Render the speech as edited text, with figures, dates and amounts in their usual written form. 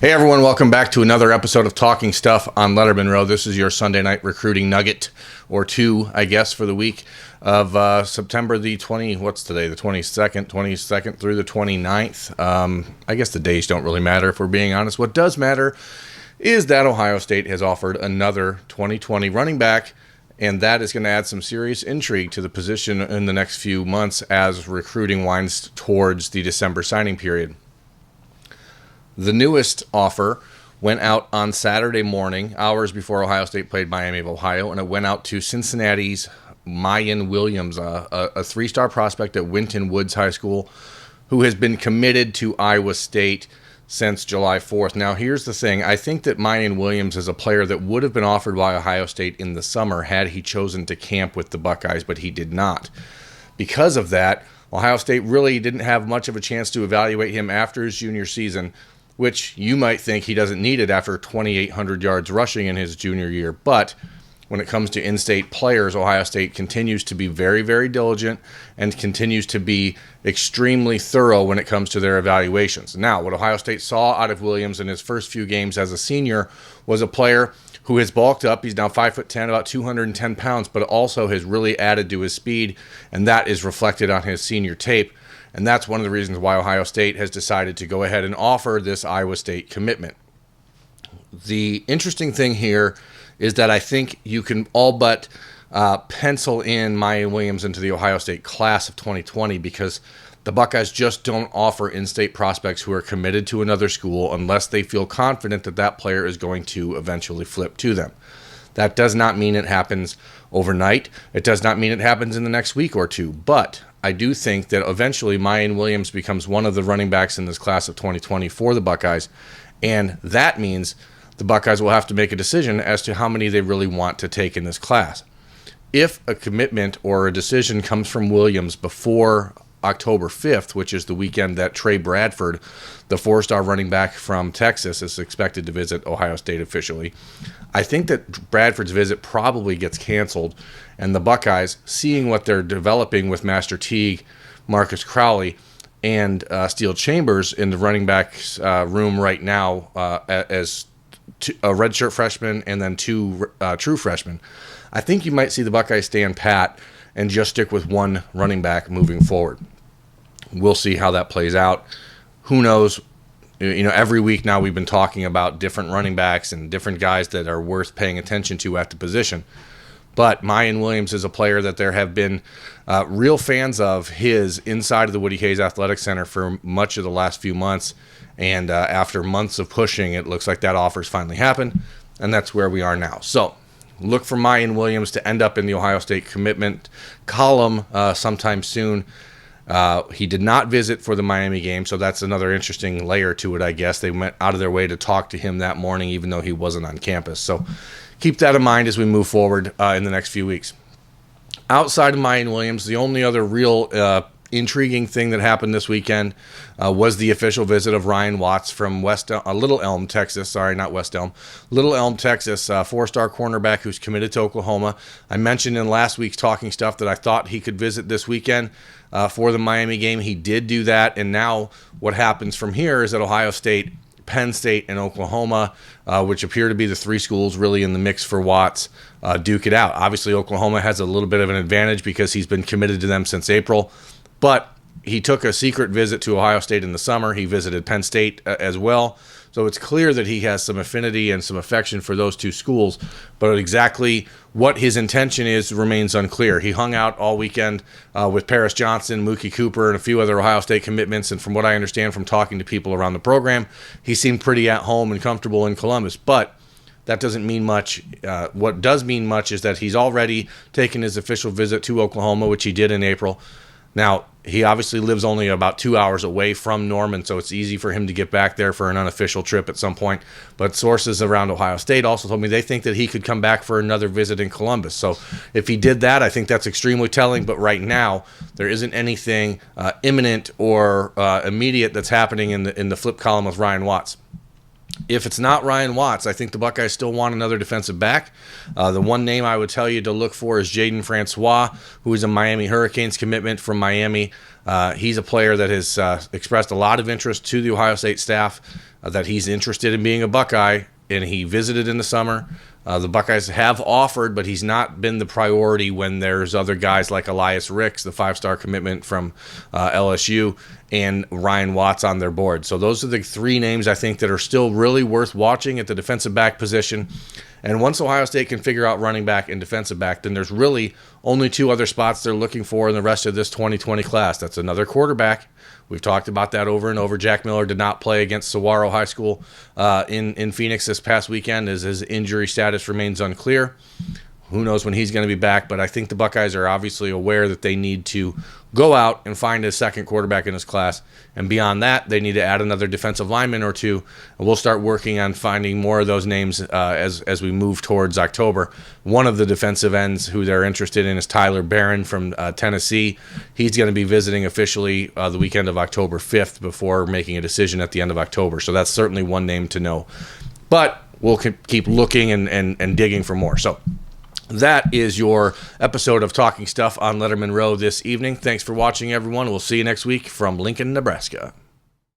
Hey everyone, welcome back to another episode of Talking Stuff on Lettermen Row. This is your Sunday night recruiting nugget, or two, I guess, for the week of September the 22nd through the 29th. I guess the days don't really matter if we're being honest. What does matter is that Ohio State has offered another 2020 running back, and that is going to add some serious intrigue to the position in the next few months as recruiting winds towards the December signing period. The newest offer went out on Saturday morning, hours before Ohio State played Miami of Ohio, and it went out to Cincinnati's Miyan Williams, a three-star prospect at Winton Woods High School, who has been committed to Iowa State since July 4th. Now, here's the thing. I think that Mayan Williams is a player that would have been offered by Ohio State in the summer had he chosen to camp with the Buckeyes, but he did not. Because of that, Ohio State really didn't have much of a chance to evaluate him after his junior season, which you might think he doesn't need it after 2,800 yards rushing in his junior year. But when it comes to in-state players, Ohio State continues to be very, very diligent and continues to be extremely thorough when it comes to their evaluations. Now, what Ohio State saw out of Williams in his first few games as a senior was a player who has bulked up. He's now 5'10", about 210 pounds, but also has really added to his speed, and that is reflected on his senior tape. And that's one of the reasons why Ohio State has decided to go ahead and offer this Iowa State commitment. The interesting thing here is that I think you can all but pencil in Mayan Williams into the Ohio State class of 2020 because the Buckeyes just don't offer in-state prospects who are committed to another school unless they feel confident that that player is going to eventually flip to them. That does not mean it happens overnight. It does not mean it happens in the next week or two, but I do think that eventually Mayan Williams becomes one of the running backs in this class of 2020 for the Buckeyes, and that means the Buckeyes will have to make a decision as to how many they really want to take in this class. If a commitment or a decision comes from Williams before October 5th, which is the weekend that Trey Bradford, the four-star running back from Texas, is expected to visit Ohio State officially, I think that Bradford's visit probably gets canceled, and the Buckeyes, seeing what they're developing with Master Teague, Marcus Crowley, and Steele Chambers in the running backs room right now as a redshirt freshman and then two true freshmen, I think you might see the Buckeyes stand pat and just stick with one running back moving forward. We'll see how that plays out. Who knows? You know, every week now we've been talking about different running backs and different guys that are worth paying attention to at the position. But Mayan Williams is a player that there have been real fans of his inside of the Woody Hayes Athletic Center for much of the last few months. And after months of pushing, it looks like that offer's finally happened. And that's where we are now. So look for Mayan Williams to end up in the Ohio State commitment column sometime soon. He did not visit for the Miami game, so that's another interesting layer to it, I guess. They went out of their way to talk to him that morning, even though he wasn't on campus. So keep that in mind as we move forward in the next few weeks. Outside of Mayan Williams, the only other real intriguing thing that happened this weekend was the official visit of Ryan Watts from Little Elm, Texas. Little Elm, Texas, four-star cornerback who's committed to Oklahoma. I mentioned in last week's Talking Stuff that I thought he could visit this weekend for the Miami game. He did do that, and now what happens from here is that Ohio State, Penn State, and Oklahoma, which appear to be the three schools really in the mix for Watts, duke it out. Obviously, Oklahoma has a little bit of an advantage because he's been committed to them since April, but he took a secret visit to Ohio State in the summer. He visited Penn State as well. So it's clear that he has some affinity and some affection for those two schools, but exactly what his intention is remains unclear. He hung out all weekend with Paris Johnson, Mookie Cooper, and a few other Ohio State commitments, and from what I understand from talking to people around the program, he seemed pretty at home and comfortable in Columbus, but that doesn't mean much. What does mean much is that he's already taken his official visit to Oklahoma, which he did in April. Now, he obviously lives only about 2 hours away from Norman, so it's easy for him to get back there for an unofficial trip at some point. But sources around Ohio State also told me they think that he could come back for another visit in Columbus. So if he did that, I think that's extremely telling. But right now, there isn't anything imminent or immediate that's happening in the flip column with Ryan Watts. If it's not Ryan Watts, I think the Buckeyes still want another defensive back. The one name I would tell you to look for is Jayden Francois, who is a Miami Hurricanes commitment from Miami. He's a player that has expressed a lot of interest to the Ohio State staff. that he's interested in being a Buckeye, and he visited in the summer. The Buckeyes have offered, but he's not been the priority when there's other guys like Elias Ricks, the 5-star commitment from LSU, and Ryan Watts on their board. So those are the 3 names I think that are still really worth watching at the defensive back position. And once Ohio State can figure out running back and defensive back, then there's really only 2 other spots they're looking for in the rest of this 2020 class. That's another quarterback. We've talked about that over and over. Jack Miller did not play against Saguaro High School in Phoenix this past weekend as his injury status remains unclear. Who knows when he's going to be back, but I think the Buckeyes are obviously aware that they need to go out and find a second quarterback in this class. And beyond that, they need to add another defensive lineman or 2. And we'll start working on finding more of those names as we move towards October. One of the defensive ends who they're interested in is Tyler Barron from Tennessee. He's going to be visiting officially the weekend of October 5th before making a decision at the end of October. So that's certainly one name to know. But we'll keep looking and digging for more. So that is your episode of Talking Stuff on Lettermen Row this evening. Thanks for watching, everyone. We'll see you next week from Lincoln, Nebraska.